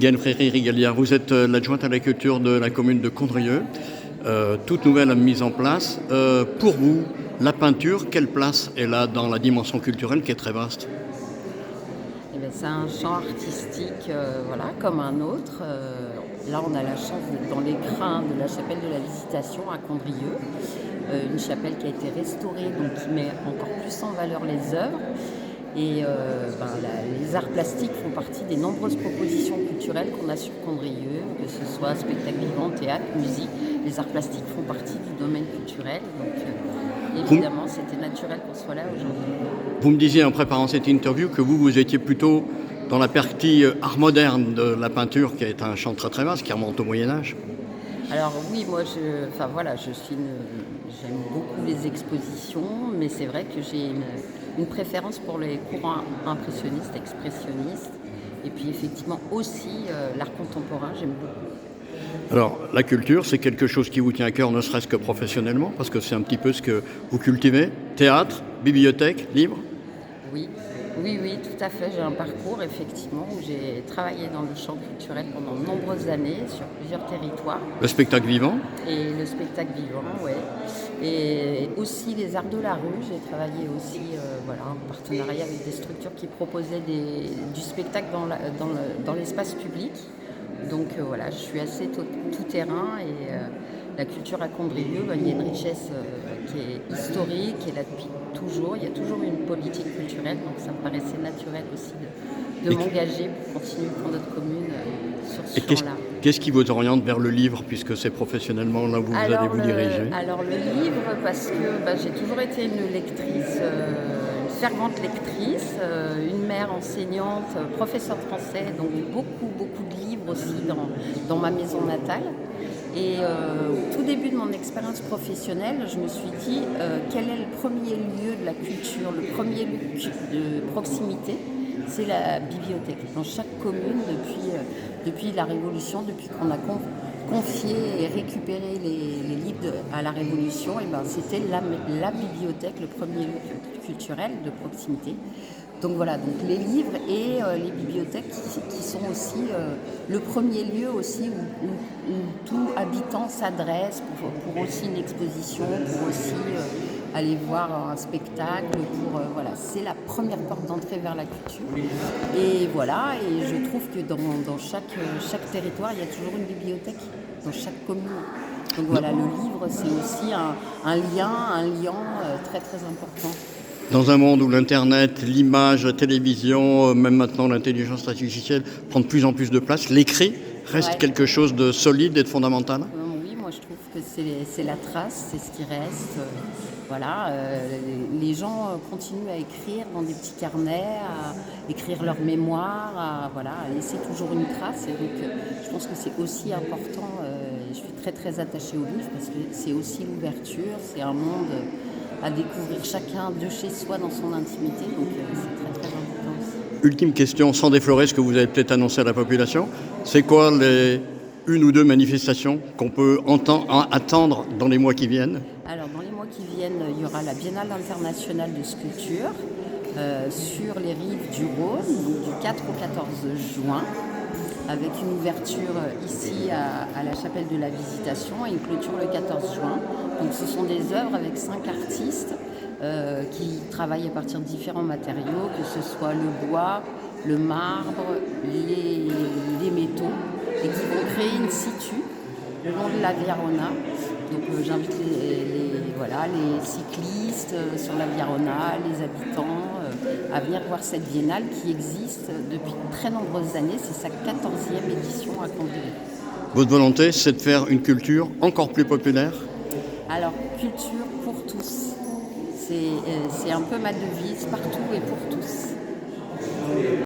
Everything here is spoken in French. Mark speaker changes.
Speaker 1: Diane Fréry-Rigalia, vous êtes l'adjointe à la culture de la commune de Condrieu, toute nouvelle mise en place. Pour vous, la peinture, quelle place elle a dans la dimension culturelle qui est très vaste?
Speaker 2: Eh bien, c'est un champ artistique voilà, comme un autre. Là, on a la chance d'être dans les crins de la chapelle de la Visitation à Condrieu, une chapelle qui a été restaurée, donc qui met encore plus en valeur les œuvres. Et les arts plastiques font partie des nombreuses propositions culturelles qu'on a sur Condrieu, que ce soit spectacle vivant, théâtre, musique. Les arts plastiques font partie du domaine culturel, donc évidemment c'était naturel qu'on soit là aujourd'hui.
Speaker 1: Vous me disiez en préparant cette interview que vous étiez plutôt dans la partie art moderne de la peinture, qui est un champ très très vaste, qui remonte au Moyen-Âge.
Speaker 2: Alors oui, moi j'aime beaucoup les expositions, mais c'est vrai que j'ai une préférence pour les courants impressionnistes, expressionnistes, et puis effectivement aussi l'art contemporain, j'aime beaucoup.
Speaker 1: Alors, la culture, c'est quelque chose qui vous tient à cœur, ne serait-ce que professionnellement, parce que c'est un petit peu ce que vous cultivez. Théâtre, bibliothèque, livres.
Speaker 2: Oui, oui, tout à fait. J'ai un parcours, effectivement, où j'ai travaillé dans le champ culturel pendant de nombreuses années, sur plusieurs territoires.
Speaker 1: Le spectacle vivant.
Speaker 2: Et le spectacle vivant, oui. Et aussi les arts de la rue. J'ai travaillé aussi en partenariat avec des structures qui proposaient du spectacle dans l'espace public. Donc je suis assez tout terrain et la culture à Condrieu, il y a une richesse qui est historique et là depuis toujours. Il y a toujours une politique culturelle, donc ça me paraissait naturel aussi de m'engager pour continuer pour notre commune sur ce champ-là.
Speaker 1: Qu'est-ce qui vous oriente vers le livre, puisque c'est professionnellement là où vous allez vous diriger?
Speaker 2: Alors le livre, parce que j'ai toujours été une lectrice, une fervente lectrice, une mère enseignante, professeure de français, donc beaucoup de livres aussi dans ma maison natale. Et au tout début de mon expérience professionnelle, je me suis dit quel est le premier lieu de la culture, le premier lieu de proximité? C'est la bibliothèque. Dans chaque commune, depuis la Révolution, depuis qu'on a confié et récupéré les livres à la Révolution, c'était la bibliothèque, le premier lieu culturel de proximité. Donc les livres et les bibliothèques qui sont aussi le premier lieu aussi où tout habitant s'adresse pour aussi une exposition, pour aussi aller voir un spectacle, c'est la première porte d'entrée vers la culture. Et je trouve que dans chaque territoire, il y a toujours une bibliothèque, dans chaque commune. Donc le livre, c'est aussi un lien très très important.
Speaker 1: Dans un monde où l'Internet, l'image, la télévision, même maintenant l'intelligence artificielle prend de plus en plus de place, l'écrit reste quelque chose de solide et de fondamental?
Speaker 2: Oui, moi je trouve que c'est la trace, c'est ce qui reste. Les gens continuent à écrire dans des petits carnets, à écrire leurs mémoires, à laisser toujours une trace. Et donc je pense que c'est aussi important. Je suis très très attachée au livre parce que c'est aussi l'ouverture, c'est un monde à découvrir chacun de chez soi dans son intimité, donc c'est très très important aussi.
Speaker 1: Ultime question, sans déflorer ce que vous avez peut-être annoncé à la population, c'est quoi les une ou deux manifestations qu'on peut attendre dans les mois qui viennent?
Speaker 2: Alors dans les mois qui viennent, il y aura la Biennale internationale de sculpture sur les rives du Rhône, donc du 4 au 14 juin, avec une ouverture ici à la chapelle de la Visitation et une clôture le 14 juin. Donc ce sont des œuvres avec 5 artistes qui travaillent à partir de différents matériaux, que ce soit le bois, le marbre, les métaux, et qui vont créer in situ le long de la Via Rona. Donc j'invite les cyclistes sur la Via Rona, les habitants, à venir voir cette biennale qui existe depuis de très nombreuses années. C'est sa 14e édition à Condrieu.
Speaker 1: Votre volonté, c'est de faire une culture encore plus populaire?
Speaker 2: Alors, culture pour tous. C'est un peu ma devise, partout et pour tous.